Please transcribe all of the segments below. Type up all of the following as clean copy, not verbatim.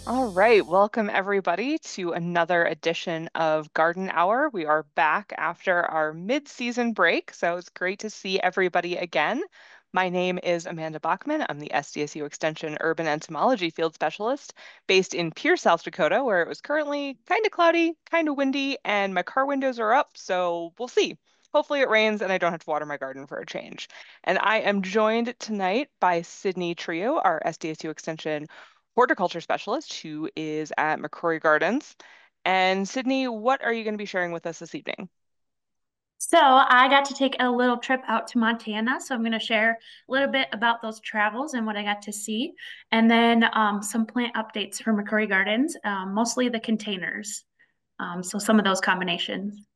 All right, welcome everybody to another edition of Garden Hour. We are back after our mid-season break, so it's great to see everybody again. My name is Amanda Bachmann. I'm the SDSU Extension Urban Entomology Field Specialist based in Pierce, South Dakota, where it was currently kind of cloudy, kind of windy, and my car windows are up, so we'll see. Hopefully it rains and I don't have to water my garden for a change. And I am joined tonight by Sydney Trio, our SDSU Extension horticulture specialist who is at McCrory Gardens. And Sydney, what are you going to be sharing with us this evening? So I got to take a little trip out to Montana. So I'm going to share a little bit about those travels and what I got to see, and then some plant updates for McCrory Gardens, mostly the containers. So some of those combinations.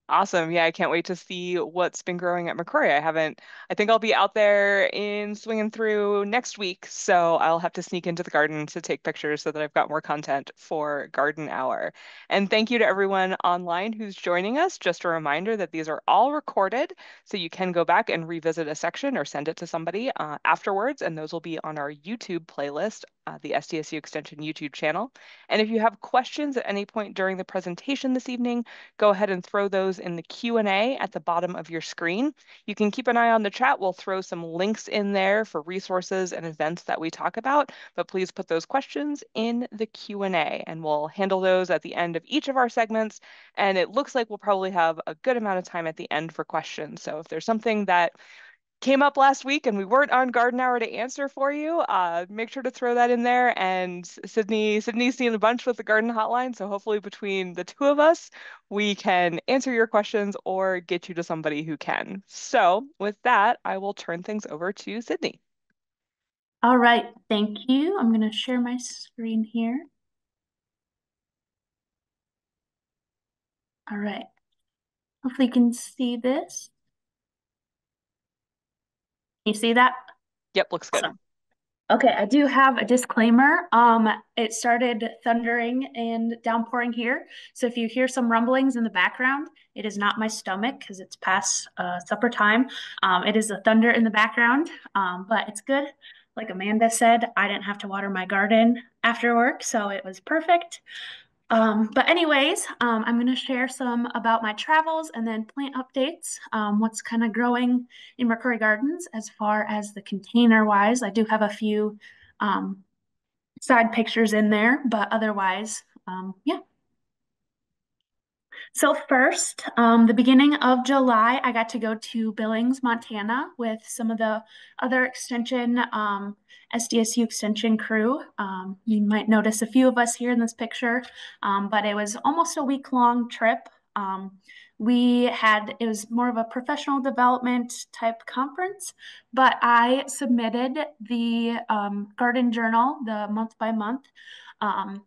Awesome. Yeah, I can't wait to see what's been growing at McCrory. I think I'll be out there in swinging through next week. So I'll have to sneak into the garden to take pictures so that I've got more content for Garden Hour. And thank you to everyone online who's joining us. Just a reminder that these are all recorded, so you can go back and revisit a section or send it to somebody afterwards. And those will be on our YouTube playlist, the SDSU Extension YouTube channel. And if you have questions at any point during the presentation this evening, go ahead and throw those in the Q&A at the bottom of your screen. You can keep an eye on the chat. We'll throw some links in there for resources and events that we talk about, but please put those questions in the Q&A and we'll handle those at the end of each of our segments. And it looks like we'll probably have a good amount of time at the end for questions. So if there's something that came up last week and we weren't on Garden Hour to answer for you, make sure to throw that in there. And Sydney's seen a bunch with the Garden Hotline, so hopefully between the two of us, we can answer your questions or get you to somebody who can. So with that, I will turn things over to Sydney. All right, thank you. I'm going to share my screen here. All right, hopefully you can see this. Can you see that? Yep, looks good. Awesome. Okay, I do have a disclaimer. It started thundering and downpouring here. So if you hear some rumblings in the background, it is not my stomach because it's past supper time. It is the thunder in the background, but it's good. Like Amanda said, I didn't have to water my garden after work, so it was perfect. But anyways, I'm going to share some about my travels and then plant updates, what's kind of growing in McCrory Gardens as far as the container wise. I do have a few um, side pictures in there, but otherwise, yeah. So first, the beginning of July, I got to go to Billings, Montana with some of the other extension, SDSU extension crew. You might notice a few of us here in this picture, but it was almost a week-long trip. It was more of a professional development type conference, but I submitted the garden journal, the month by month. Um,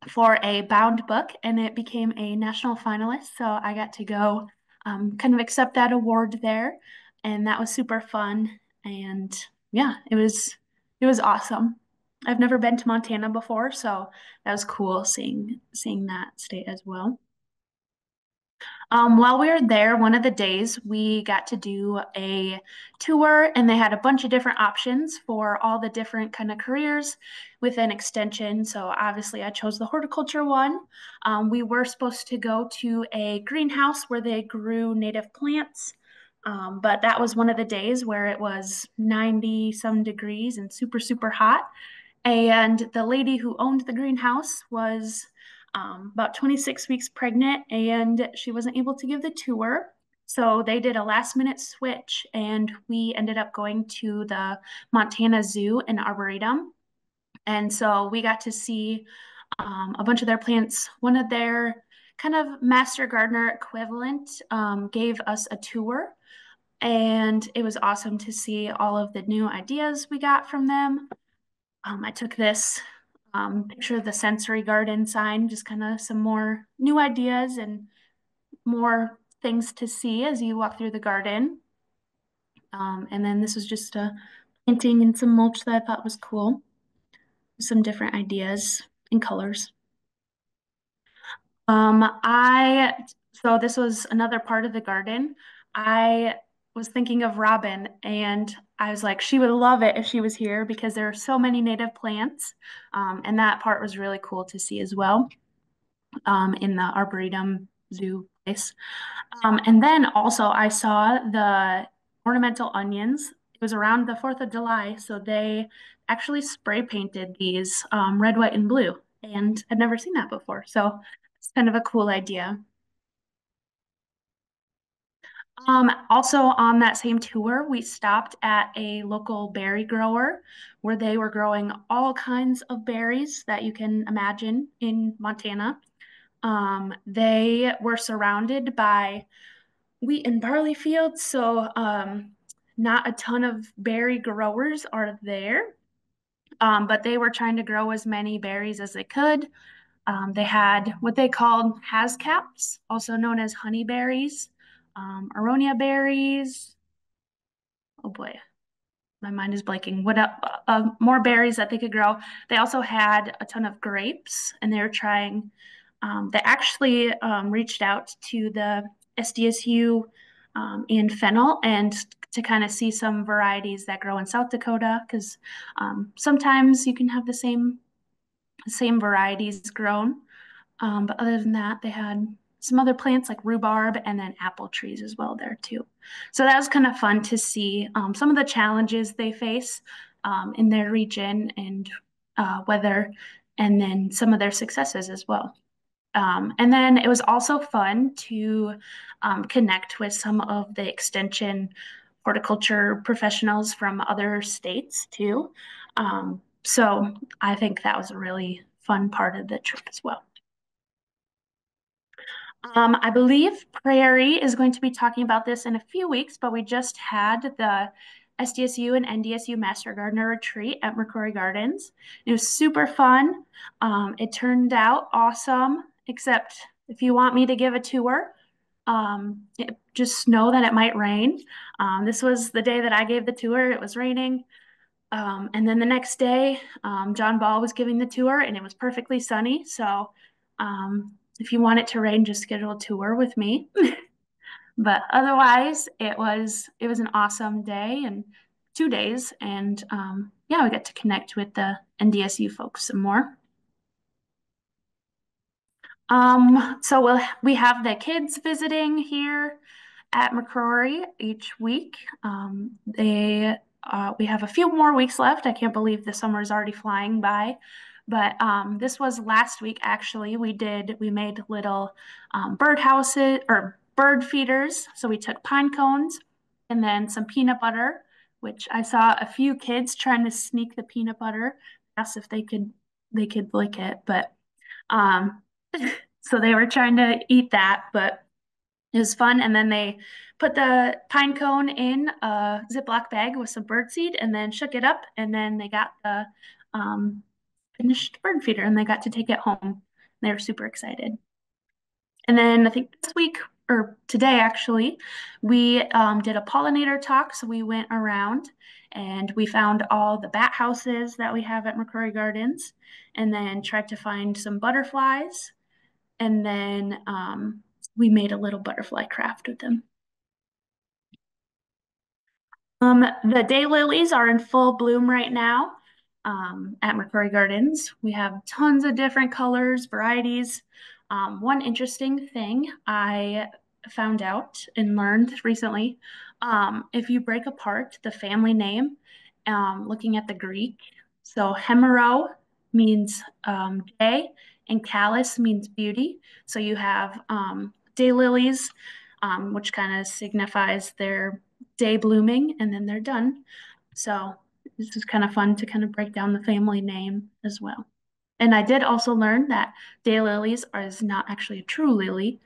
for a bound book, and it became a national finalist. So I got to go kind of accept that award there, and that was super fun. And yeah, it was awesome. I've never been to Montana before, so that was cool seeing that state as well. While we were there, one of the days we got to do a tour, and they had a bunch of different options for all the different kind of careers within extension. So obviously, I chose the horticulture one. We were supposed to go to a greenhouse where they grew native plants. But that was one of the days where it was 90 some degrees and super, super hot. And the lady who owned the greenhouse was about 26 weeks pregnant, and she wasn't able to give the tour. So they did a last minute switch, and we ended up going to the Montana Zoo and Arboretum. And so we got to see a bunch of their plants. One of their kind of master gardener equivalent gave us a tour, and it was awesome to see all of the new ideas we got from them. I took this picture of the sensory garden sign, just kind of some more new ideas and more things to see as you walk through the garden. And then this was just a planting and some mulch that I thought was cool. Some different ideas and colors. I so this was another part of the garden. I was thinking of Robin, and I was like, she would love it if she was here because there are so many native plants. And that part was really cool to see as well, in the Arboretum zoo place. And then also I saw the ornamental onions. It was around the 4th of July, so they actually spray painted these red, white, and blue. And I'd never seen that before. So it's kind of a cool idea. Also on that same tour, we stopped at a local berry grower where they were growing all kinds of berries that you can imagine in Montana. They were surrounded by wheat and barley fields, so not a ton of berry growers are there, but they were trying to grow as many berries as they could. They had what they called hascaps, also known as honeyberries, aronia berries. Oh boy, my mind is blanking. More berries that they could grow. They also had a ton of grapes, and they were trying. They actually reached out to the SDSU in Fennel and to kind of see some varieties that grow in South Dakota because sometimes you can have the same varieties grown. But other than that, they had some other plants like rhubarb and then apple trees as well there too. So that was kind of fun to see some of the challenges they face in their region and weather, and then some of their successes as well. And then it was also fun to connect with some of the extension horticulture professionals from other states too. So I think that was a really fun part of the trip as well. I believe Prairie is going to be talking about this in a few weeks, but we just had the SDSU and NDSU Master Gardener Retreat at McCrory Gardens. It was super fun. It turned out awesome, except if you want me to give a tour, just know that it might rain. This was the day that I gave the tour. It was raining. And then the next day, John Ball was giving the tour and it was perfectly sunny. So if you want it to rain, just schedule a tour with me. But otherwise, it was an awesome day and 2 days. And yeah, we got to connect with the NDSU folks some more. So we have the kids visiting here at McCrory each week. We have a few more weeks left. I can't believe the summer is already flying by. But this was last week actually. We made little bird houses or bird feeders. So we took pine cones and then some peanut butter, which I saw a few kids trying to sneak the peanut butter, asked if they could lick it, but um, so they were trying to eat that, but it was fun. And then they put the pine cone in a Ziploc bag with some bird seed and then shook it up. And then they got the um, finished bird feeder and they got to take it home. They were super excited. And then I think this week or today actually, we did a pollinator talk. So we went around and we found all the bat houses that we have at McCrory Gardens and then tried to find some butterflies. And then we made a little butterfly craft with them. The daylilies are in full bloom right now at McCrory Gardens. We have tons of different colors, varieties. One interesting thing I found out and learned recently, if you break apart the family name, looking at the Greek, so hemero means day and callus means beauty. So you have daylilies, which kind of signifies their day blooming and then they're done. So this is kind of fun to kind of break down the family name as well. And I did also learn that daylilies is not actually a true lily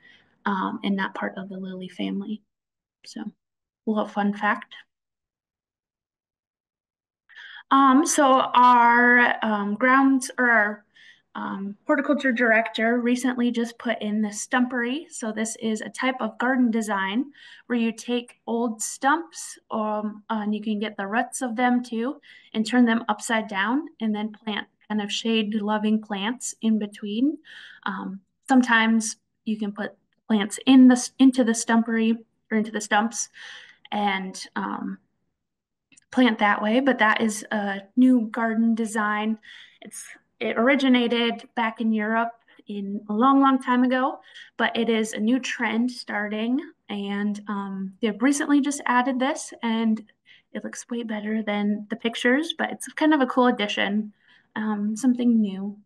and not part of the lily family. So a little fun fact. So our grounds or our horticulture director recently just put in the stumpery. So this is a type of garden design where you take old stumps, and you can get the roots of them too, and turn them upside down, and then plant kind of shade-loving plants in between. Sometimes you can put plants into the stumpery or into the stumps, and plant that way, but that is a new garden design. It's it originated back in Europe in a long, long time ago, but it is a new trend starting, and they've recently just added this, and it looks way better than the pictures, but it's kind of a cool addition, something new.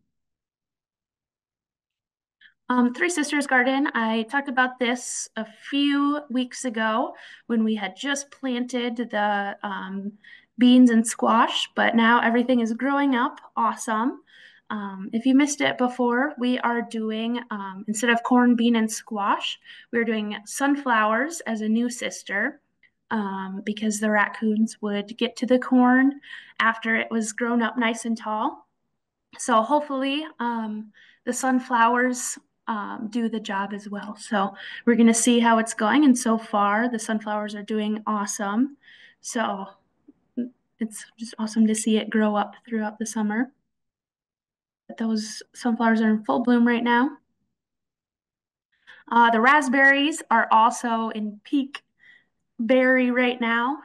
Three Sisters Garden, I talked about this a few weeks ago when we had just planted the beans and squash, but now everything is growing up. Awesome. If you missed it before, we are doing, instead of corn, bean, and squash, we're doing sunflowers as a new sister because the raccoons would get to the corn after it was grown up nice and tall. So hopefully, the sunflowers do the job as well. So we're going to see how it's going. And so far, the sunflowers are doing awesome. So it's just awesome to see it grow up throughout the summer. But those sunflowers are in full bloom right now. The raspberries are also in peak berry right now.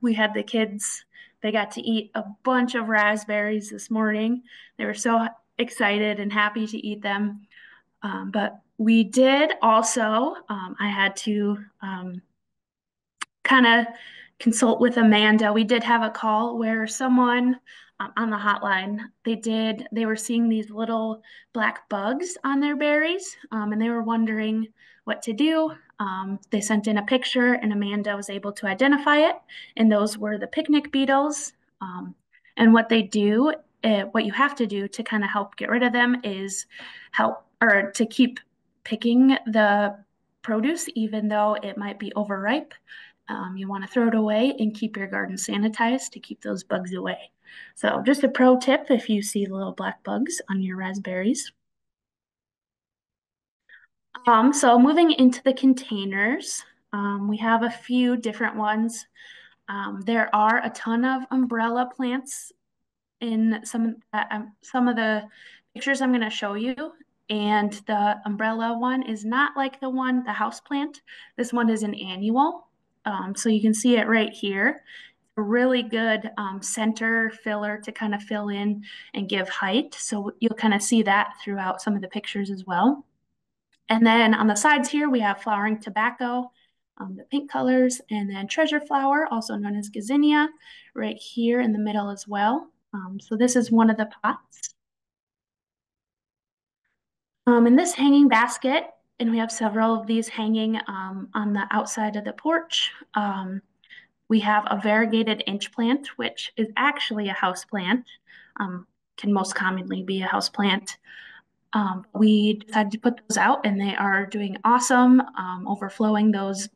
We had the kids, they got to eat a bunch of raspberries this morning. They were so excited and happy to eat them. But we did also, I had to kind of consult with Amanda. We did have a call where someone on the hotline, they were seeing these little black bugs on their berries, and they were wondering what to do. They sent in a picture, and Amanda was able to identify it, and those were the picnic beetles. And what they do, what you have to do to kind of help get rid of them is help or to keep picking the produce, even though it might be overripe. You want to throw it away and keep your garden sanitized to keep those bugs away. So just a pro tip if you see little black bugs on your raspberries. So moving into the containers, we have a few different ones. There are a ton of umbrella plants in some of the pictures I'm going to show you. And the umbrella one is not like the house plant. This one is an annual. So you can see it right here. A really good center filler to kind of fill in and give height. So you'll kind of see that throughout some of the pictures as well. And then on the sides here, we have flowering tobacco, the pink colors, and then treasure flower, also known as gazania, right here in the middle as well. So this is one of the pots. In this hanging basket, and we have several of these hanging on the outside of the porch. We have a variegated inch plant, which is actually a house plant, can most commonly be a house plant. We decided to put those out, and they are doing awesome, overflowing those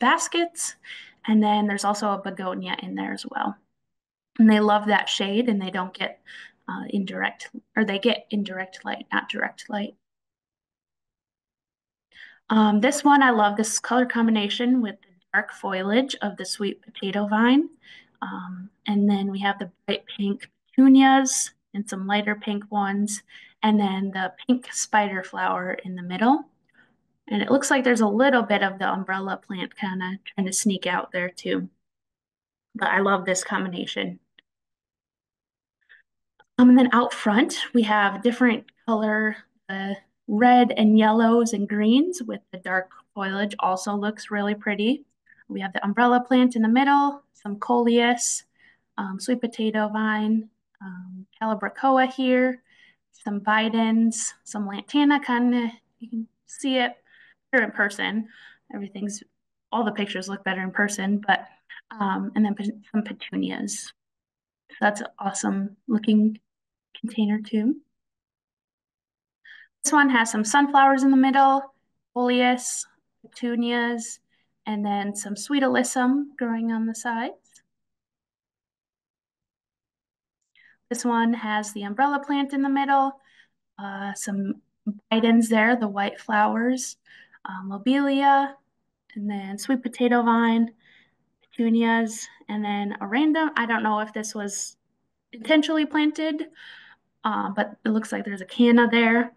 baskets. And then there's also a begonia in there as well. And they love that shade, and they don't get indirect, or they get indirect light, not direct light. This one, I love this color combination with the dark foliage of the sweet potato vine. And then we have the bright pink petunias and some lighter pink ones, and then the pink spider flower in the middle. And it looks like there's a little bit of the umbrella plant kind of trying to sneak out there too. But I love this combination. And then out front, we have different color, red and yellows and greens with the dark foliage also looks really pretty. We have the umbrella plant in the middle, some coleus, sweet potato vine, calibrachoa here, some bidens, some lantana kind of, you can see it better in person. Everything's, all the pictures look better in person, but, and then some petunias. So that's an awesome looking container too. This one has some sunflowers in the middle, coleus, petunias, and then some sweet alyssum growing on the sides. This one has the umbrella plant in the middle, some bidens there, the white flowers, lobelia, and then sweet potato vine, petunias, and then a random, I don't know if this was intentionally planted, but it looks like there's a canna there.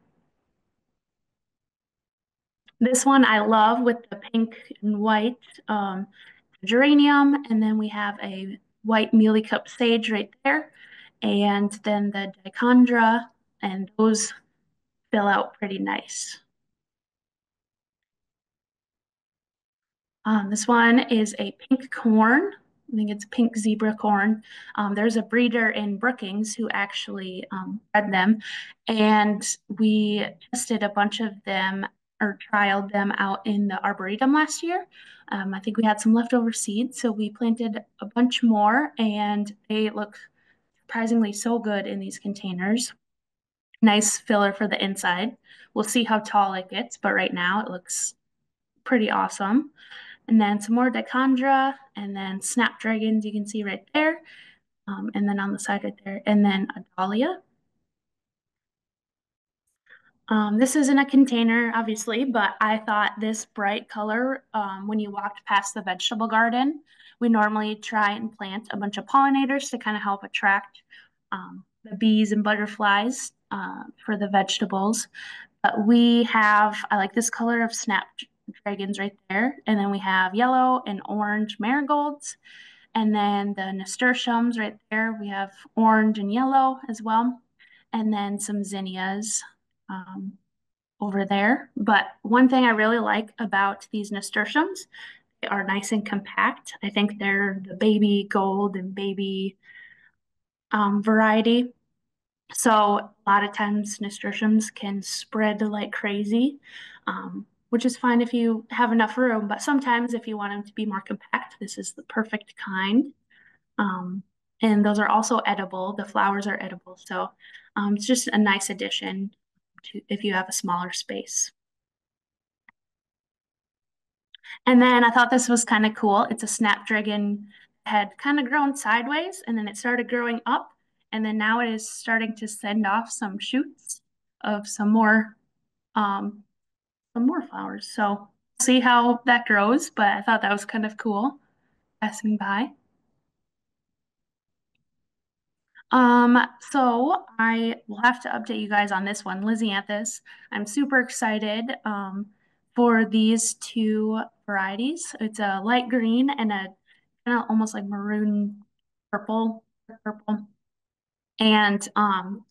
This one I love with the pink and white geranium, and then we have a white mealy cup sage right there, and then the dichondra, and those fill out pretty nice. This one is a pink corn. I think it's pink zebra corn. There's a breeder in Brookings who actually bred them, and we tested a bunch of them or trialed them out in the Arboretum last year. I think we had some leftover seeds, so we planted a bunch more, and they look surprisingly so good in these containers. Nice filler for the inside. We'll see how tall it gets, but right now it looks pretty awesome. And then some more dichondra, and then snapdragons you can see right there. And then on the side right there, and then a dahlia. This isn't a container, obviously, but I thought this bright color, when you walked past the vegetable garden, we normally try and plant a bunch of pollinators to kind of help attract the bees and butterflies for the vegetables. But we have, I like this color of snapdragons right there. And then we have yellow and orange marigolds. And then the nasturtiums right there, we have orange and yellow as well. And then some zinnias um, over there. But one thing I really like about these nasturtiums, they are nice and compact. I think they're the baby gold and baby variety. So a lot of times nasturtiums can spread like crazy, which is fine if you have enough room. But sometimes if you want them to be more compact, this is the perfect kind. Um, and those are also edible. The flowers are edible. So it's just a nice addition to if you have a smaller space. And then I thought this was kind of cool. It's a snapdragon had kind of grown sideways and then it started growing up. And then now it is starting to send off some shoots of um, some more flowers. So see how that grows. But I thought that was kind of cool passing by. So I will have to update you guys on this one, Lysianthus. I'm super excited for these two varieties. It's a light green and a kind of almost like maroon purple. And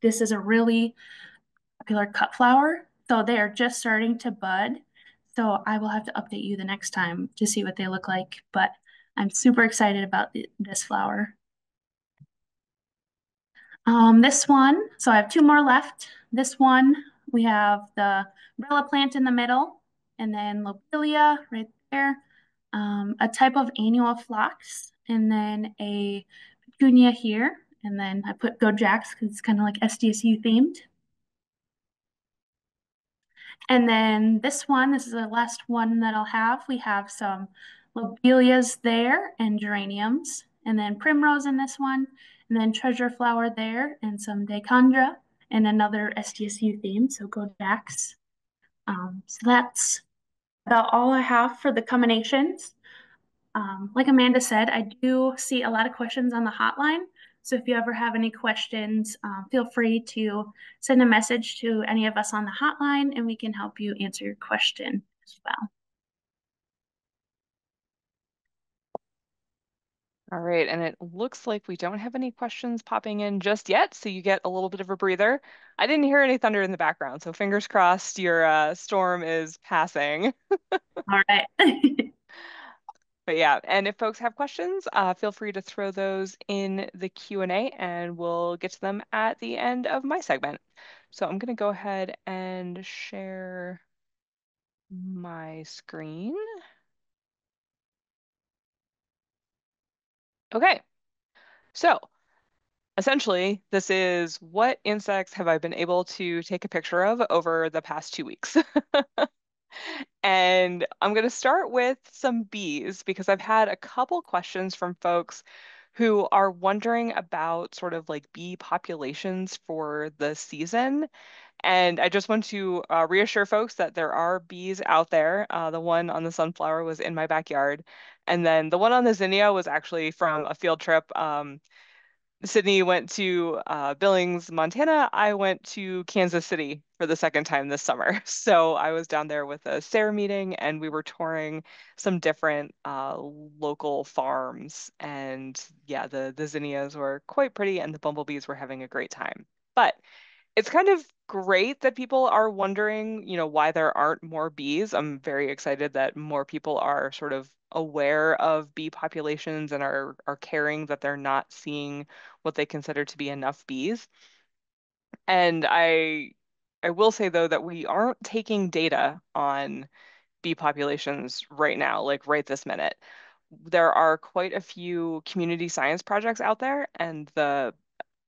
this is a really popular cut flower. So they are just starting to bud. So I will have to update you the next time to see what they look like. But I'm super excited about this flower. This one, so I have two more left. This one, we have the umbrella plant in the middle, and then lobelia right there, a type of annual phlox, and then a petunia here. And then I put Go Jacks because it's kind of like SDSU themed. And then this one, this is the last one that I'll have. We have some lobelias there and geraniums, and then primrose in this one, and then treasure flower there, and some dichondra, and another SDSU theme, so go Jacks. So that's about all I have for the combinations. Like Amanda said, I do see a lot of questions on the hotline. So if you ever have any questions, feel free to send a message to any of us on the hotline and we can help you answer your question as well. All right, and it looks like we don't have any questions popping in just yet, so you get a little bit of a breather. I didn't hear any thunder in the background, so fingers crossed your storm is passing. All right. But yeah, and if folks have questions, feel free to throw those in the Q&A and we'll get to them at the end of my segment. So I'm going to go ahead and share my screen. Okay, so essentially, this is what insects have I been able to take a picture of over the past 2 weeks. And I'm going to start with some bees because I've had a couple questions from folks who are wondering about sort of like bee populations for the season. And I just want to reassure folks that there are bees out there. The one on the sunflower was in my backyard. And then the one on the zinnia was actually from a field trip. Sydney went to Billings, Montana. I went to Kansas City for the second time this summer. So I was down there with a SARE meeting and we were touring some different local farms. And yeah, the zinnias were quite pretty and the bumblebees were having a great time. But it's kind of great that people are wondering, why there aren't more bees. I'm very excited that more people are sort of aware of bee populations and are caring that they're not seeing what they consider to be enough bees. And I will say though that we aren't taking data on bee populations right now, like right this minute. There are quite a few community science projects out there, and the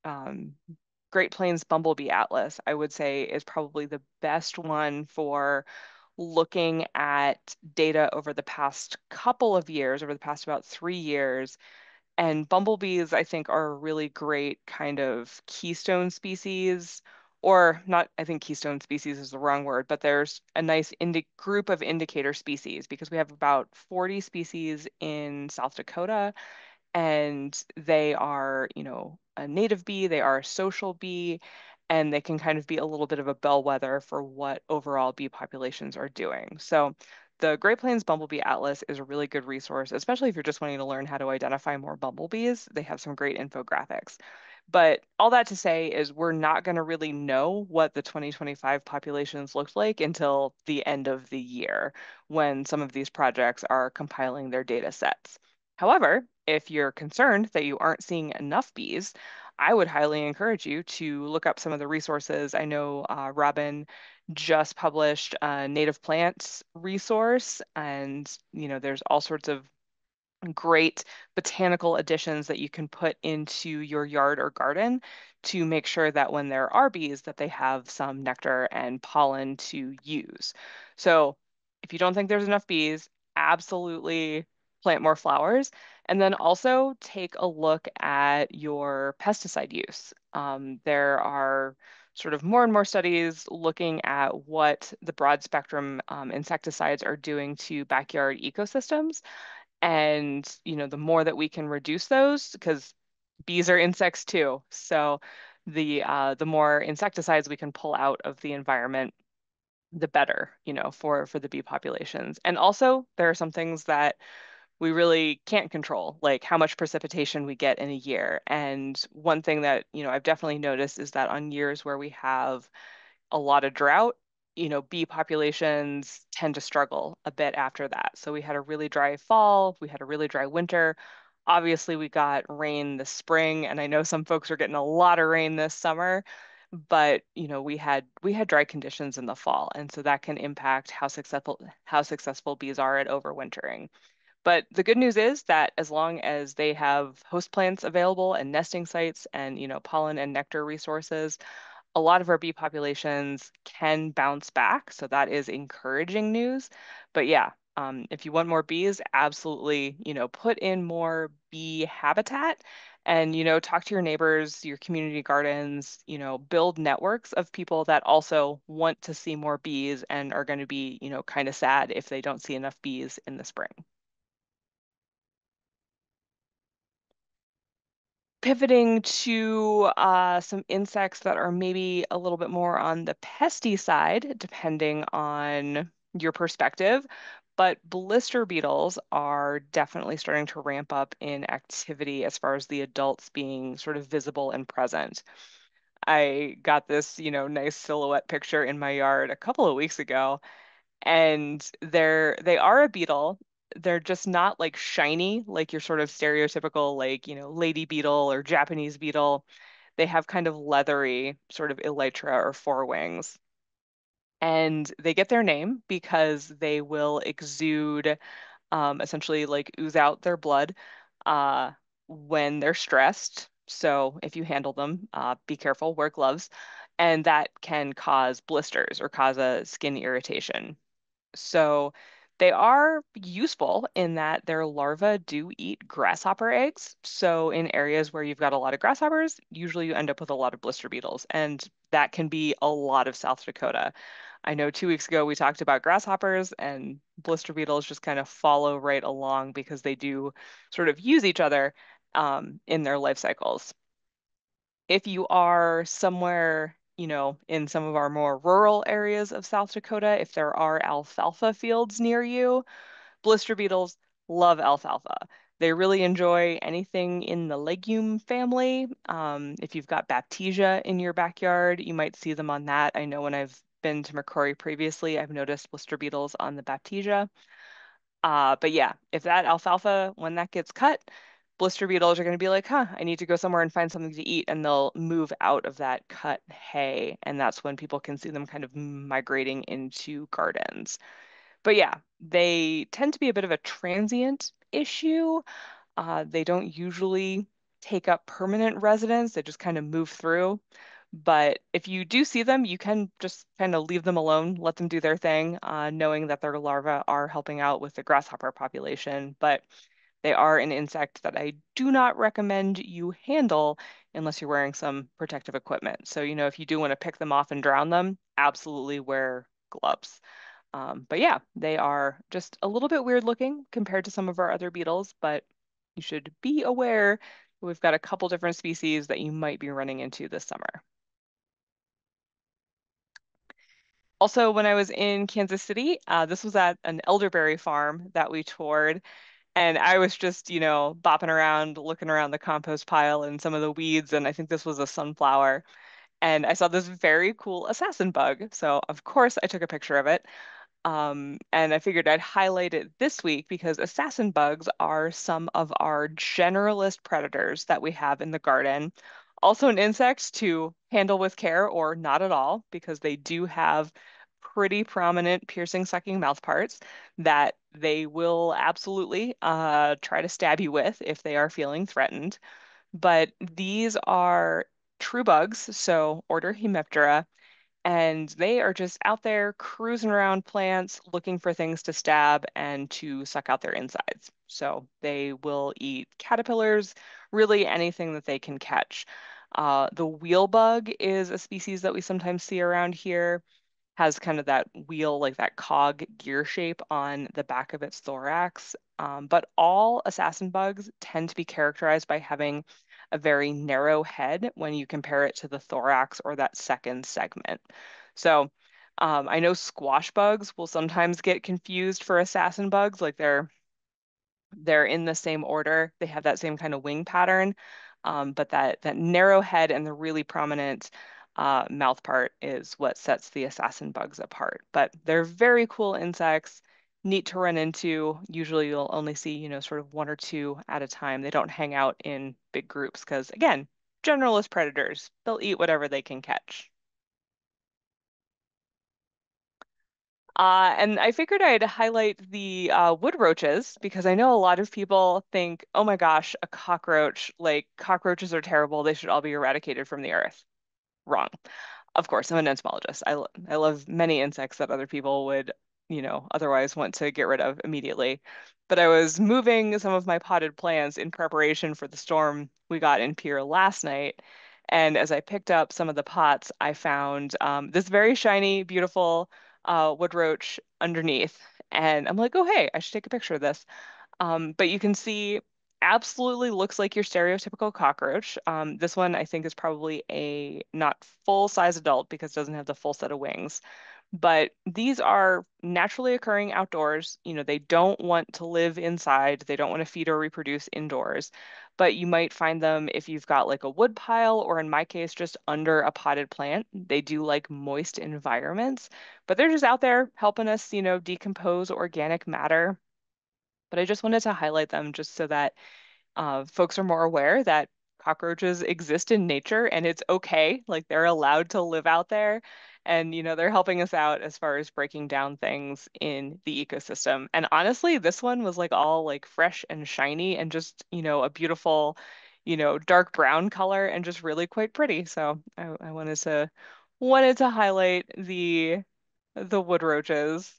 um, Great Plains Bumblebee Atlas, I would say, is probably the best one for looking at data over the past couple of years, over the past about 3 years. And bumblebees, I think, are a really great kind of keystone species, or not, I think keystone species is the wrong word, but there's a nice group of indicator species because we have about 40 species in South Dakota and they are, a native bee, they are a social bee, and they can kind of be a little bit of a bellwether for what overall bee populations are doing. So the Great Plains Bumblebee Atlas is a really good resource, especially if you're just wanting to learn how to identify more bumblebees. They have some great infographics. But all that to say is we're not going to really know what the 2025 populations looked like until the end of the year when some of these projects are compiling their data sets. However, if you're concerned that you aren't seeing enough bees, I would highly encourage you to look up some of the resources. I know Robin just published a native plants resource, and there's all sorts of great botanical additions that you can put into your yard or garden to make sure that when there are bees that they have some nectar and pollen to use. So if you don't think there's enough bees, absolutely plant more flowers. And then also take a look at your pesticide use. There are sort of more and more studies looking at what the broad spectrum insecticides are doing to backyard ecosystems. And, the more that we can reduce those, because bees are insects too. So the more insecticides we can pull out of the environment, the better, for the bee populations. And also there are some things that we really can't control, like how much precipitation we get in a year. And one thing that, I've definitely noticed is that on years where we have a lot of drought, bee populations tend to struggle a bit after that. So we had a really dry fall, we had a really dry winter. Obviously, we got rain this spring, and I know some folks are getting a lot of rain this summer, but we had dry conditions in the fall, and so that can impact how successful bees are at overwintering. But the good news is that as long as they have host plants available and nesting sites and, pollen and nectar resources, a lot of our bee populations can bounce back. So that is encouraging news. But yeah, if you want more bees, absolutely, put in more bee habitat and, talk to your neighbors, your community gardens, build networks of people that also want to see more bees and are going to be, kind of sad if they don't see enough bees in the spring. Pivoting to some insects that are maybe a little bit more on the pesty side, depending on your perspective. But blister beetles are definitely starting to ramp up in activity as far as the adults being sort of visible and present. I got this, nice silhouette picture in my yard a couple of weeks ago, and they are a beetle. They're just not like shiny, like your sort of stereotypical like, lady beetle or Japanese beetle. They have kind of leathery sort of elytra or forewings. And they get their name because they will exude, essentially like ooze out their blood uh, when they're stressed. So if you handle them, be careful, wear gloves. And that can cause blisters or cause a skin irritation. So they are useful in that their larvae do eat grasshopper eggs. So in areas where you've got a lot of grasshoppers, usually you end up with a lot of blister beetles, and that can be a lot of South Dakota. I know 2 weeks ago we talked about grasshoppers and blister beetles just kind of follow right along because they do sort of use each other in their life cycles. If you are somewhere, in some of our more rural areas of South Dakota, if there are alfalfa fields near you, blister beetles love alfalfa. They really enjoy anything in the legume family. If you've got baptisia in your backyard, you might see them on that. I know when I've been to McCrory previously, I've noticed blister beetles on the baptisia. But yeah, if that alfalfa, when that gets cut, blister beetles are going to be like, huh, I need to go somewhere and find something to eat. And they'll move out of that cut hay. And that's when people can see them kind of migrating into gardens. But yeah, they tend to be a bit of a transient issue. They don't usually take up permanent residence, they just kind of move through. But if you do see them, you can just kind of leave them alone, let them do their thing, knowing that their larvae are helping out with the grasshopper population. But they are an insect that I do not recommend you handle unless you're wearing some protective equipment. So, if you do want to pick them off and drown them, absolutely wear gloves. But yeah, they are just a little bit weird looking compared to some of our other beetles, but you should be aware we've got a couple different species that you might be running into this summer. Also, when I was in Kansas City, this was at an elderberry farm that we toured, and I was just, bopping around, looking around the compost pile and some of the weeds, and I think this was a sunflower. And I saw this very cool assassin bug. So, of course, I took a picture of it. And I figured I'd highlight it this week because assassin bugs are some of our generalist predators that we have in the garden. Also, an insect to handle with care or not at all because they do have pretty prominent piercing, sucking mouth parts that they will absolutely try to stab you with if they are feeling threatened. But these are true bugs, so order Hemiptera, and they are just out there cruising around plants looking for things to stab and to suck out their insides. So they will eat caterpillars, really anything that they can catch. The wheel bug is a species that we sometimes see around here, has kind of that wheel, like that cog gear shape on the back of its thorax. But all assassin bugs tend to be characterized by having a very narrow head when you compare it to the thorax or that second segment. So I know squash bugs will sometimes get confused for assassin bugs, like they're in the same order. They have that same kind of wing pattern, but that narrow head and the really prominent mouth part is what sets the assassin bugs apart. But they're very cool insects, neat to run into. Usually, you'll only see, sort of one or two at a time. They don't hang out in big groups because, again, generalist predators. They'll eat whatever they can catch. And I figured I'd highlight the wood roaches because I know a lot of people think, oh my gosh, a cockroach, like cockroaches are terrible. They should all be eradicated from the earth. Wrong. Of course, I'm an entomologist. I love many insects that other people would, otherwise want to get rid of immediately. But I was moving some of my potted plants in preparation for the storm we got in Pier last night. And as I picked up some of the pots, I found this very shiny, beautiful wood roach underneath. And I'm like, oh, hey, I should take a picture of this. But you can see absolutely looks like your stereotypical cockroach. This one I think is probably a not full size adult because it doesn't have the full set of wings. But these are naturally occurring outdoors. They don't want to live inside. They don't want to feed or reproduce indoors. But you might find them if you've got like a wood pile, or in my case, just under a potted plant. They do like moist environments, but they're just out there helping us, decompose organic matter. But I just wanted to highlight them just so that folks are more aware that cockroaches exist in nature and it's okay. Like they're allowed to live out there. And, they're helping us out as far as breaking down things in the ecosystem. And honestly, this one was like all like fresh and shiny and just, a beautiful, dark brown color and just really quite pretty. So I wanted to highlight the wood roaches.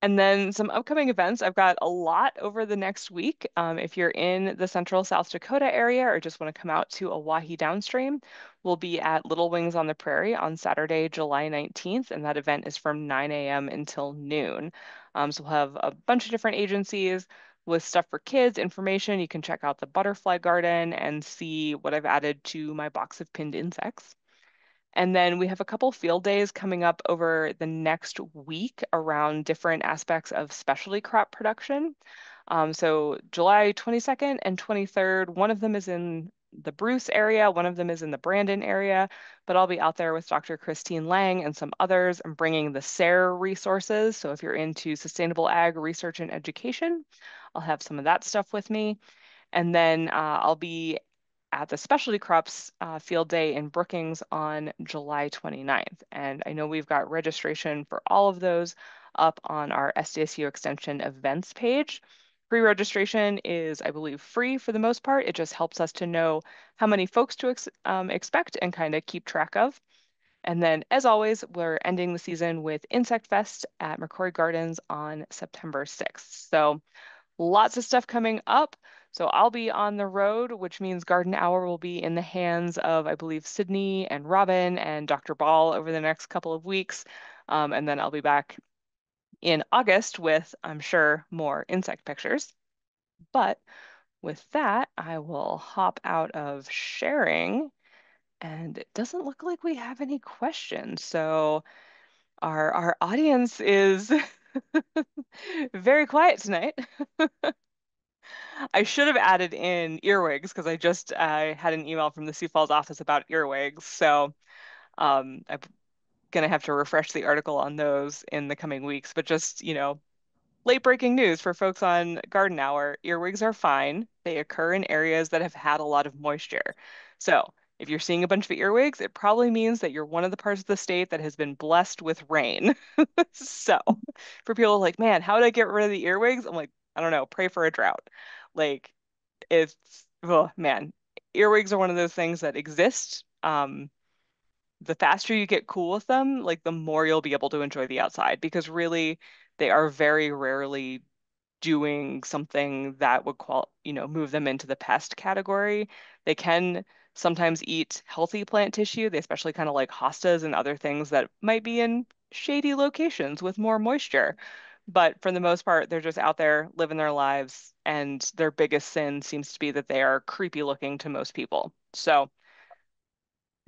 And then some upcoming events. I've got a lot over the next week. If you're in the central South Dakota area or just want to come out to Oahe downstream, we'll be at Little Wings on the Prairie on Saturday, July 19th, and that event is from 9 a.m. until noon. So we'll have a bunch of different agencies, with stuff for kids, information. You can check out the butterfly garden and see what I've added to my box of pinned insects. And then we have a couple field days coming up over the next week around different aspects of specialty crop production. So July 22nd and 23rd, one of them is in the Bruce area, one of them is in the Brandon area, but I'll be out there with Dr. Christine Lang and some others. I'm bringing the SARE resources. So if you're into sustainable ag research and education, I'll have some of that stuff with me. And then I'll be at the Specialty Crops Field Day in Brookings on July 29th. And I know we've got registration for all of those up on our SDSU Extension events page. Pre-registration is, I believe, free for the most part. It just helps us to know how many folks to expect and kind of keep track of. And then, as always, we're ending the season with Insect Fest at McCrory Gardens on September 6th. So lots of stuff coming up. So I'll be on the road, which means Garden Hour will be in the hands of, I believe, Sydney and Robin and Dr. Ball over the next couple of weeks. And then I'll be back in August with, I'm sure, more insect pictures. But with that, I will hop out of sharing. And it doesn't look like we have any questions. So our audience is very quiet tonight. I should have added in earwigs because I had an email from the Sioux Falls office about earwigs. So I'm gonna have to refresh the article on those in the coming weeks. But just, late breaking news for folks on Garden Hour, earwigs are fine. They occur in areas that have had a lot of moisture. So if you're seeing a bunch of earwigs, it probably means that you're one of the parts of the state that has been blessed with rain. So for people like, man, how would I get rid of the earwigs? I'm like, I don't know, pray for a drought. Like it's, oh man, earwigs are one of those things that exist. The faster you get cool with them, like the more you'll be able to enjoy the outside because really they are very rarely doing something that would move them into the pest category. They can sometimes eat healthy plant tissue. They especially kind of like hostas and other things that might be in shady locations with more moisture. But for the most part, they're just out there living their lives, and their biggest sin seems to be that they are creepy looking to most people. So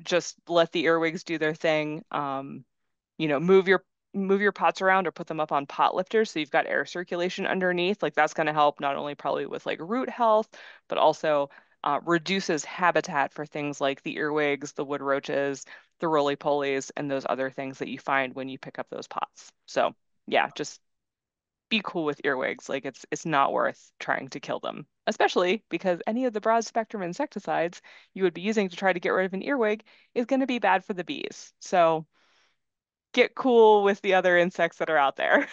just let the earwigs do their thing. Move your pots around or put them up on pot lifters so you've got air circulation underneath. Like that's going to help not only probably with like root health, but also reduces habitat for things like the earwigs, the wood roaches, the roly-polies, and those other things that you find when you pick up those pots. So yeah, just be cool with earwigs. Like it's not worth trying to kill them, especially because any of the broad spectrum insecticides you would be using to try to get rid of an earwig is going to be bad for the bees. So get cool with the other insects that are out there.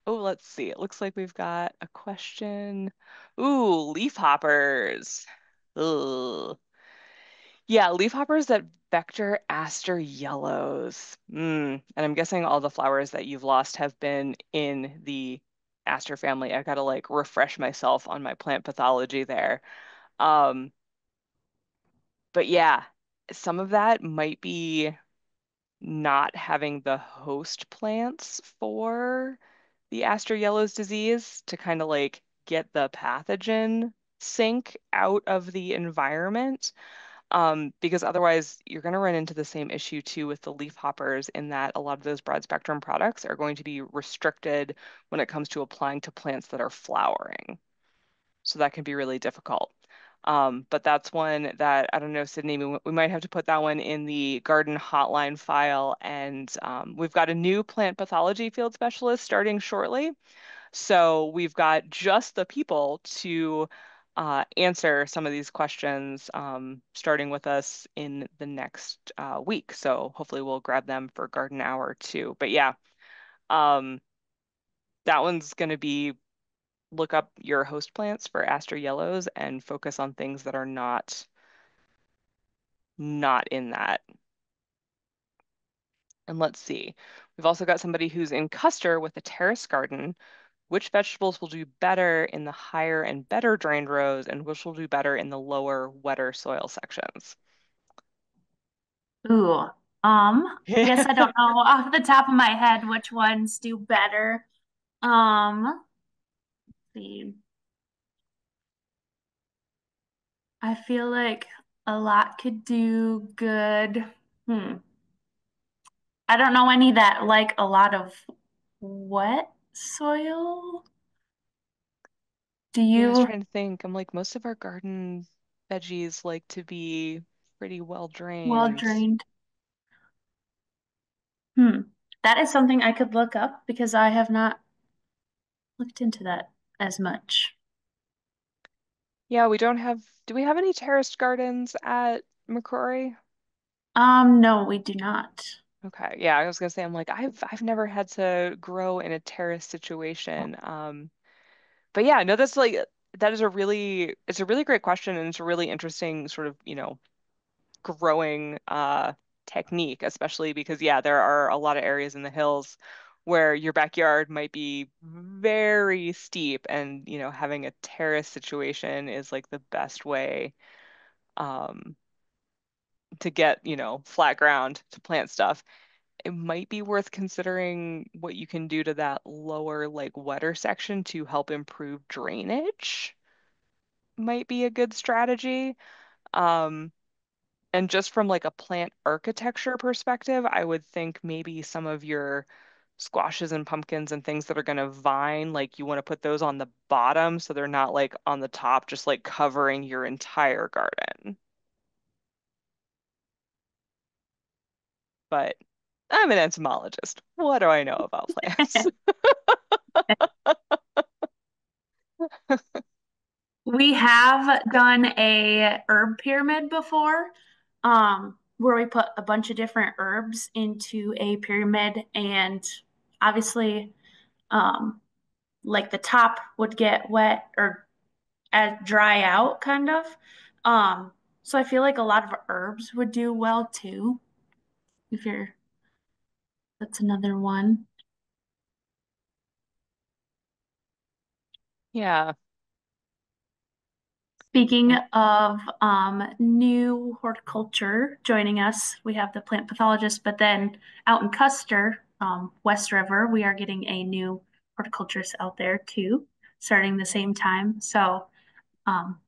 Oh, let's see. It looks like we've got a question. Ooh, leafhoppers. Ugh. Yeah, leafhoppers that vector aster yellows. And I'm guessing all the flowers that you've lost have been in the aster family. I gotta like refresh myself on my plant pathology there. Um, but yeah, some of that might be not having the host plants for the aster yellows disease to kind of like get the pathogen sink out of the environment. Because otherwise you're going to run into the same issue too with the leaf hoppers in that a lot of those broad spectrum products are going to be restricted when it comes to applying to plants that are flowering. So that can be really difficult. But that's one that I don't know, Sydney, we might have to put that one in the garden hotline file. And we've got a new plant pathology field specialist starting shortly. So we've got just the people to answer some of these questions, starting with us in the next week. So hopefully we'll grab them for garden hour too. But yeah, um, that one's going to be look up your host plants for aster yellows and focus on things that are not in that. And let's see. We've also got somebody who's in Custer with a terrace garden. Which vegetables will do better in the higher and better drained rows, and which will do better in the lower, wetter soil sections? Ooh, I guess I don't know off the top of my head which ones do better. Let's see. I feel like a lot could do good. Hmm. I don't know any that like a lot of wet soil. Do Yeah, I was you? trying to think. I'm like, most of our garden veggies like to be pretty well Well drained. drained. Hmm. That is something I could look up because I have not looked into that as much. Yeah, we don't have, do we have any terraced gardens at McCrory? No, we do not. Okay. Yeah, I was gonna say, I'm like, I've never had to grow in a terrace situation. But yeah, no, that's like that is a really it's a really great question and it's a really interesting sort of, growing technique, especially because yeah, there are a lot of areas in the hills where your backyard might be very steep and, having a terrace situation is like the best way um to get, flat ground to plant stuff. It might be worth considering what you can do to that lower, like wetter section to help improve drainage. Might be a good strategy. Um, and just from like a plant architecture perspective, I would think maybe some of your squashes and pumpkins and things that are going to vine, like you want to put those on the bottom so they're not like on the top, just like covering your entire garden. But I'm an entomologist. What do I know about plants? We have done a herb pyramid before, where we put a bunch of different herbs into a pyramid, and obviously, um, like the top would get wet or dry out, kind of. Um, so I feel like a lot of herbs would do well too. If you're, that's another one. Yeah. Speaking Um, of new horticulture joining us, we have the plant pathologist, but then out in Custer, West River, we are getting a new horticulturist out there too, starting the same time. So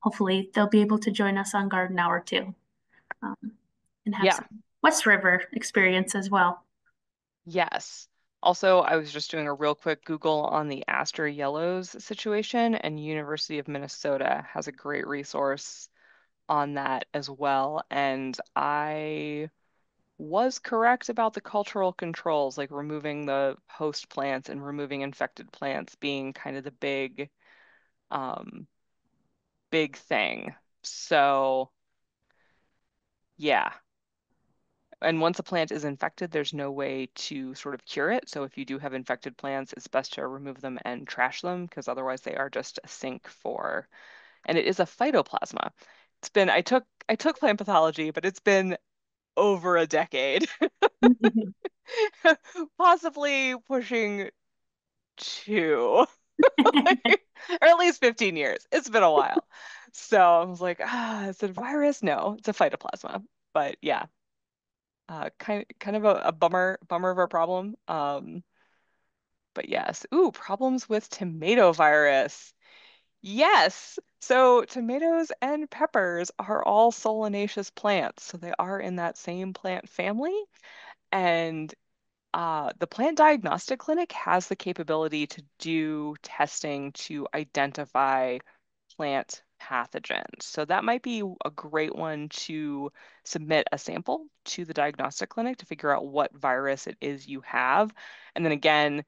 hopefully they'll be able to join us on Garden Hour too, um, and have yeah. some West River experience as well. Yes. Also, I was just doing a real quick Google on the aster yellows situation, and University of Minnesota has a great resource on that as well. And I was correct about the cultural controls, like removing the host plants and removing infected plants being kind of the um, big thing. So, yeah. And once a plant is infected, there's no way to sort of cure it. So if you do have infected plants, it's best to remove them and trash them because otherwise they are just a sink for, and it is a phytoplasma. I took plant pathology, but it's been over a decade, possibly pushing two, or at least 15 years. It's been a while. So I was like, is it a virus? No, it's a phytoplasma. But yeah, kind of a bummer of a problem. But yes. Ooh, problems with tomato virus. Yes. So tomatoes and peppers are all solanaceous plants. So they are in that same plant family. And the Plant Diagnostic Clinic has the capability to do testing to identify plant pathogens. So that might be a great one to submit a sample to the diagnostic clinic to figure out what virus it is you have. And then again,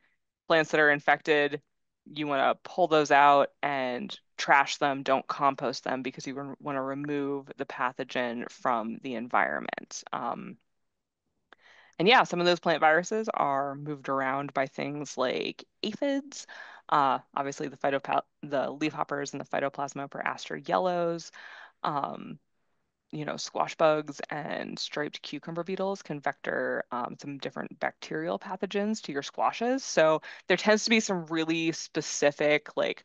plants that are infected, you want to pull those out and trash them, don't compost them because you want to remove the pathogen from the environment. And yeah, some of those plant viruses are moved around by things like aphids, obviously the leafhoppers and the phytoplasma for aster yellows. Um, squash bugs and striped cucumber beetles can vector some different bacterial pathogens to your squashes. So there tends to be some really specific, like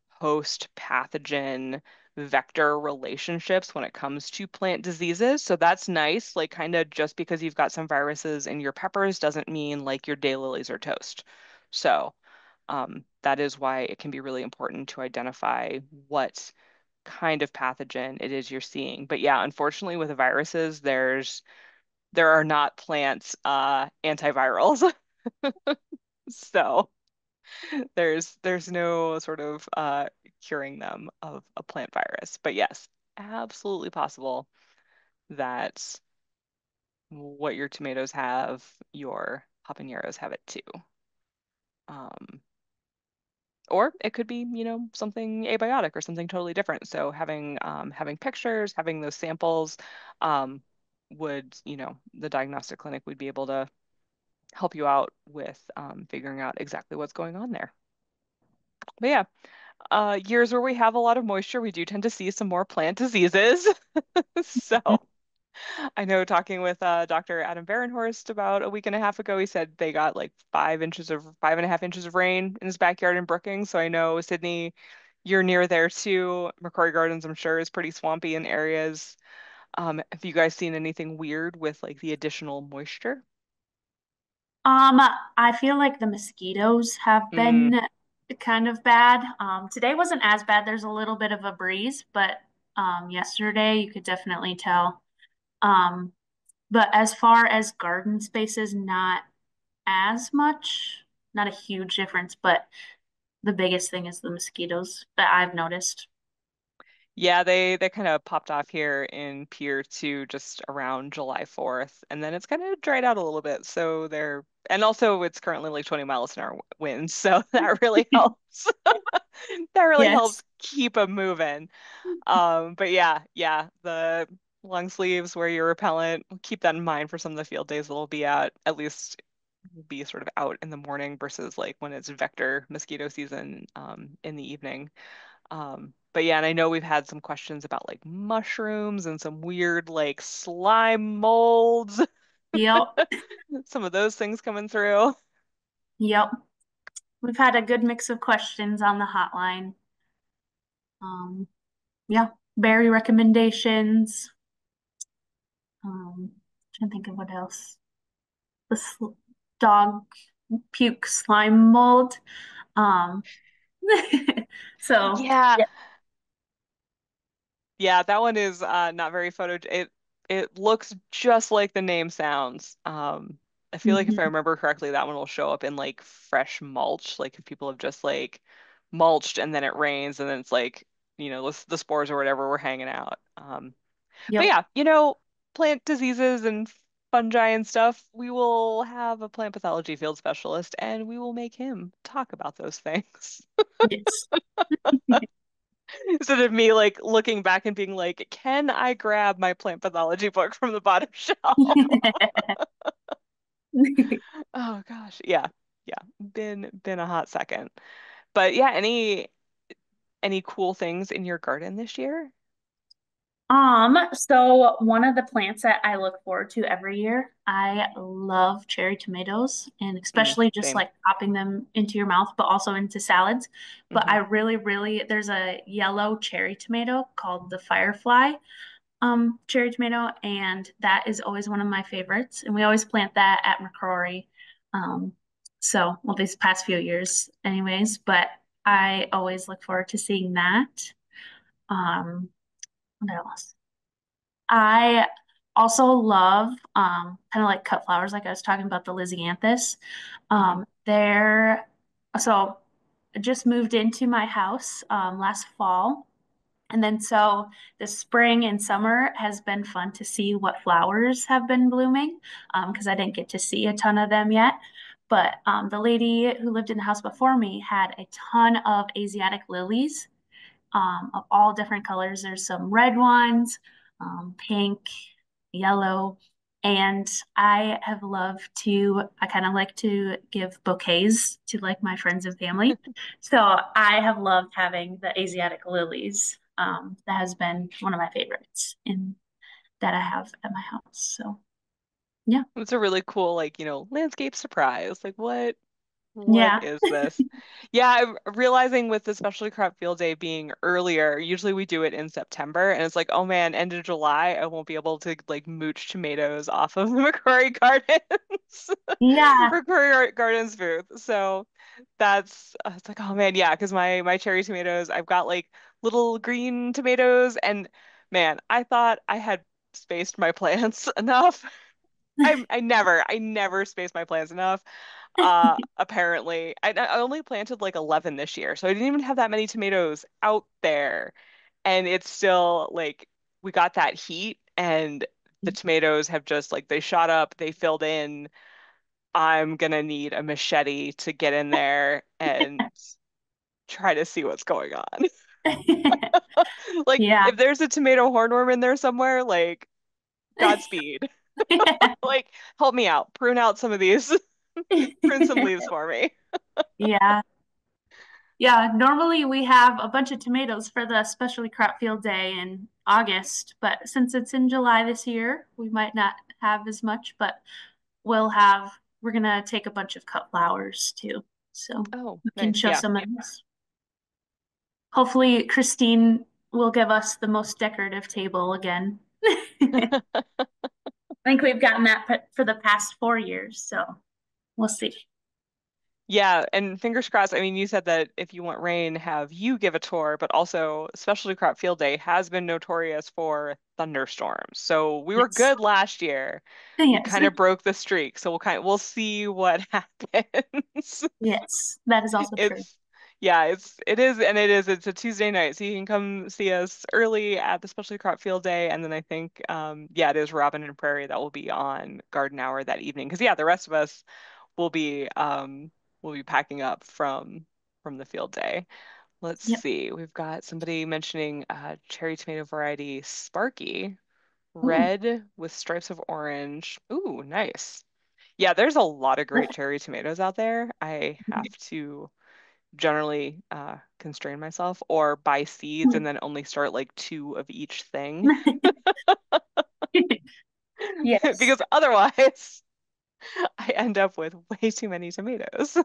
host pathogen vector relationships when it comes to plant diseases. So that's nice. Like, kind of just because you've got some viruses in your peppers doesn't mean like your daylilies are toast. So, That is why it can be really important to identify what kind of pathogen it is you're seeing. But yeah, unfortunately with viruses, there are not plant antivirals. So there's no sort of curing them of a plant virus. But yes, absolutely possible that what your tomatoes have, your habaneros have it too. Um, or it could be, something abiotic or something totally different. So having pictures, having those samples, um, the diagnostic clinic would be able to help you out with figuring out exactly what's going on there. But yeah, years where we have a lot of moisture, we do tend to see some more plant diseases. So I know talking with Dr. Adam Barenhorst about a week and a half ago, he said they got like 5.5 inches of rain in his backyard in Brookings. So I know Sydney, you're near there too. McCrory Gardens, I'm sure, is pretty swampy in areas. Have you guys seen anything weird with like the additional moisture? Um, I feel like the mosquitoes have Mm, been kind of bad. Today wasn't as bad. There's a little bit of a breeze, but yesterday you could definitely tell. Um, but as far as garden spaces, not as much, not a huge difference, but the biggest thing is the mosquitoes that I've noticed. yeah, they kind of popped off here in Pier 2 just around July 4th, and then it's kind of dried out a little bit. So and also it's currently like 20 miles an hour winds, so that really helps. That really Yes. helps keep them moving. But yeah, the long sleeves, wear your repellent. Keep that in mind for some of the field days that'll be out, at least be sort of out in the morning versus like when it's vector mosquito season in the evening. But yeah, and I know we've had some questions about like mushrooms and some weird like slime molds, Yep. some of those things coming through. Yep. We've had a good mix of questions on the hotline. Um, yeah. Berry recommendations. Trying to think of what else. The dog puke slime mold. Um, so Yeah, yeah. yeah, that one is not very it looks just like the name sounds. I feel like if I Mhm. remember correctly, that one will show up in like fresh mulch, like if people have just like mulched and then it rains and then it's like, the spores or whatever were hanging out. But Yep. yeah, plant diseases and fungi and stuff, we will have a plant pathology field specialist and we will make him talk about those things. Yes. Instead of me like looking back and being like, can I grab my plant pathology book from the bottom shelf? Oh gosh. Yeah. Yeah. Been a hot second. But yeah, any cool things in your garden this year? So one of the plants that I look forward to every year, I love cherry tomatoes and especially just Same. like popping them into your mouth, but also into salads. But Hmm. there's a yellow cherry tomato called the Firefly cherry tomato, and that is always one of my favorites. And we always plant that at McCrory. Um, well, these past few years, anyways, but I always look forward to seeing that. What else? I also love kind of like cut flowers, like I was talking about the Lysianthus. Hmm. They're so I just moved into my house last fall. And then so the spring and summer has been fun to see what flowers have been blooming because I didn't get to see a ton of them yet. But the lady who lived in the house before me had a ton of Asiatic lilies of all different colors. There's some red ones, pink, yellow, and I kind of like to give bouquets to like my friends and family. So I have loved having the Asiatic lilies. That has been one of my favorites in that I have at my house. So yeah. It's a really cool, like, landscape surprise. Like what? What Yeah. is this? Yeah, I'm realizing with the specialty crop field day being earlier, usually we do it in September, and it's like, oh man, end of July, I won't be able to like mooch tomatoes off of the McCrory Gardens, Yeah. Gardens booth. So that's it's like, oh man, yeah, because my cherry tomatoes, I've got like little green tomatoes, and man, I thought I had spaced my plants enough. I never space my plants enough. Apparently, I only planted like 11 this year, so I didn't even have that many tomatoes out there. And it's still like we got that heat, and the tomatoes have just like they shot up, they filled in. I'm gonna need a machete to get in there and try to see what's going on. Like Yeah. if there's a tomato hornworm in there somewhere, like Godspeed. Like help me out, prune out some of these, prune some leaves for me. Yeah. Yeah. Normally we have a bunch of tomatoes for the specialty crop field day in August, but since it's in July this year, we might not have as much, but we're gonna take a bunch of cut flowers too. So Oh, we can nice. show Yeah. some of this. Hopefully Christine will give us the most decorative table again. I think we've gotten that for the past 4 years, so we'll see. Yeah, and fingers crossed. I mean, you said that if you want rain, have you give a tour, but also Specialty Crop Field Day has been notorious for thunderstorms. So we were Yes. good last year. We Yes. kind of broke the streak. So we'll see what happens. Yes. That is also true. It's yeah, it's a Tuesday night, so you can come see us early at the Specialty Crop Field Day, and then I think yeah, it is Robin and Prairie that will be on Garden Hour that evening. Because yeah, the rest of us will be packing up from the field day. Let's Yep. see. We've got somebody mentioning cherry tomato variety Sparky, Ooh. red with stripes of orange. Ooh, nice. Yeah, there's a lot of great cherry tomatoes out there. I have to generally constrain myself or buy seeds and then only start like two of each thing Yes. because otherwise I end up with way too many tomatoes.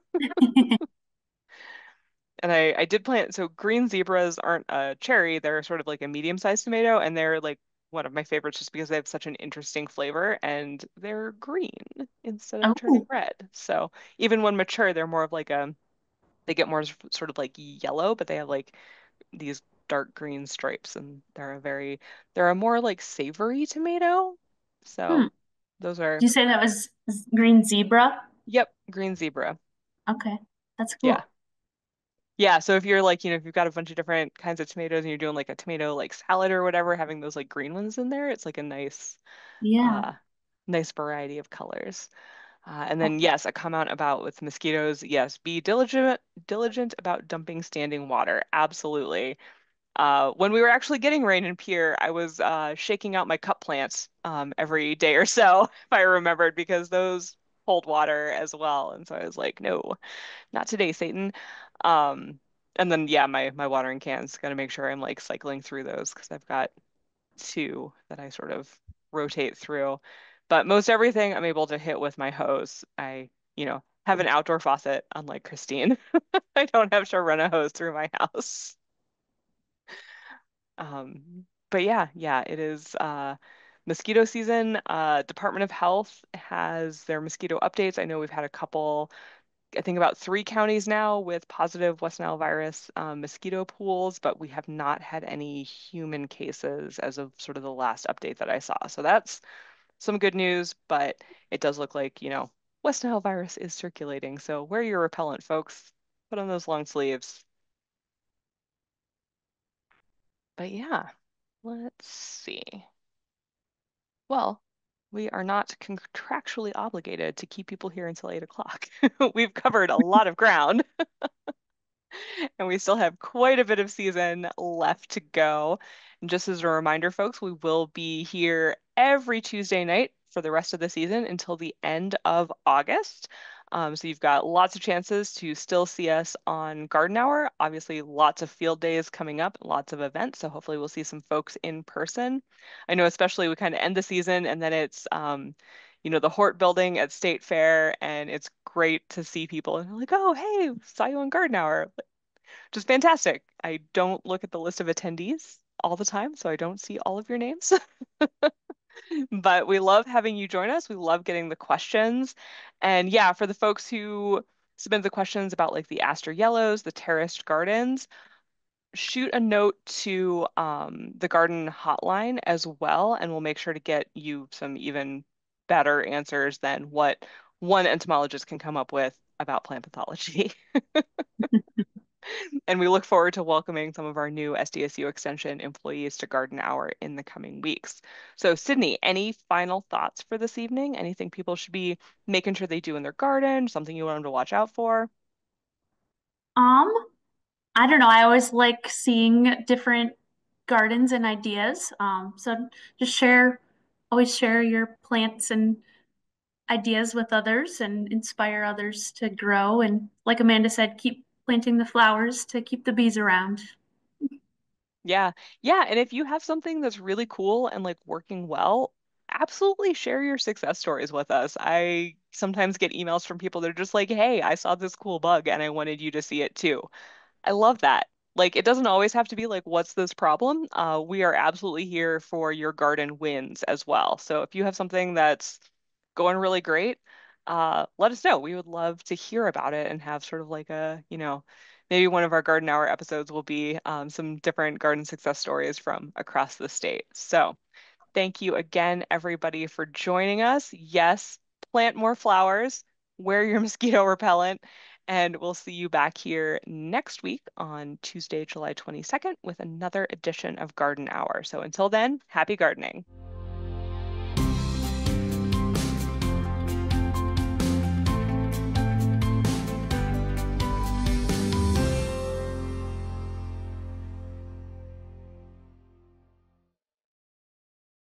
And I did plant, so green zebras aren't a cherry, they're sort of like a medium-sized tomato, and they're like one of my favorites just because they have such an interesting flavor and they're green instead of turning Oh. red. So even when mature, they're more of like they get more sort of like yellow, but they have like these dark green stripes and they're a more like savory tomato. Hmm. So those are, Did you say that was green zebra? yep, green zebra. Okay. That's Yeah. cool. Yeah, so if you're like, if you've got a bunch of different kinds of tomatoes and you're doing like a tomato like salad or whatever, having those like green ones in there, it's like a Yeah. uh, nice variety of colors. And then Okay. yes, a comment about with mosquitoes. Yes, be diligent about dumping standing water. Absolutely. When we were actually getting rain in Pier, I was shaking out my cup plants every day or so, if I remembered, because those hold water as well. And so I was like, no, not today, Satan. Um, and then yeah, my watering cans, gotta make sure I'm like cycling through those because I've got two that I sort of rotate through. But most everything I'm able to hit with my hose. I have an outdoor faucet, unlike Christine. I don't have to run a hose through my house. But yeah, it is mosquito season. Department of Health has their mosquito updates. I know we've had a couple, I think about 3 counties now with positive West Nile virus mosquito pools, but we have not had any human cases as of sort of the last update that I saw. So that's some good news, but it does look like, West Nile virus is circulating. So wear your repellent, folks. Put on those long sleeves. But yeah, let's see. Well, we are not contractually obligated to keep people here until 8 o'clock. We've covered a lot of ground. And we still have quite a bit of season left to go. And just as a reminder, folks, we will be here every Tuesday night for the rest of the season until the end of August. So you've got lots of chances to still see us on Garden Hour. Obviously, lots of field days coming up, lots of events. So hopefully we'll see some folks in person. I know especially we kind of end the season and then the Hort building at State Fair, and it's great to see people and they're like, oh, hey, saw you on Garden Hour. Just fantastic. I don't look at the list of attendees all the time, so I don't see all of your names. But we love having you join us. We love getting the questions. And yeah, for the folks who submit the questions about like the aster yellows, the terraced gardens, shoot a note to the garden hotline as well, and we'll make sure to get you some even better answers than what one entomologist can come up with about plant pathology. And we look forward to welcoming some of our new SDSU Extension employees to Garden Hour in the coming weeks. So, Sydney, any final thoughts for this evening? Anything people should be making sure they do in their garden? Something you want them to watch out for? Um, I don't know. I always like seeing different gardens and ideas. So just always share your plants and ideas with others and inspire others to grow. And like Amanda said, keep planting the flowers to keep the bees around. Yeah. Yeah. And if you have something that's really cool and like working well, absolutely share your success stories with us. I sometimes get emails from people that are just like, hey, I saw this cool bug and I wanted you to see it too. I love that. Like, it doesn't always have to be like, what's this problem? We are absolutely here for your garden wins as well. So if you have something that's going really great, let us know. We would love to hear about it and have sort of like maybe one of our garden hour episodes will be some different garden success stories from across the state. So thank you again, everybody, for joining us. Yes, plant more flowers, wear your mosquito repellent, and we'll see you back here next week on Tuesday, July 22nd with another edition of Garden Hour. So until then, happy gardening.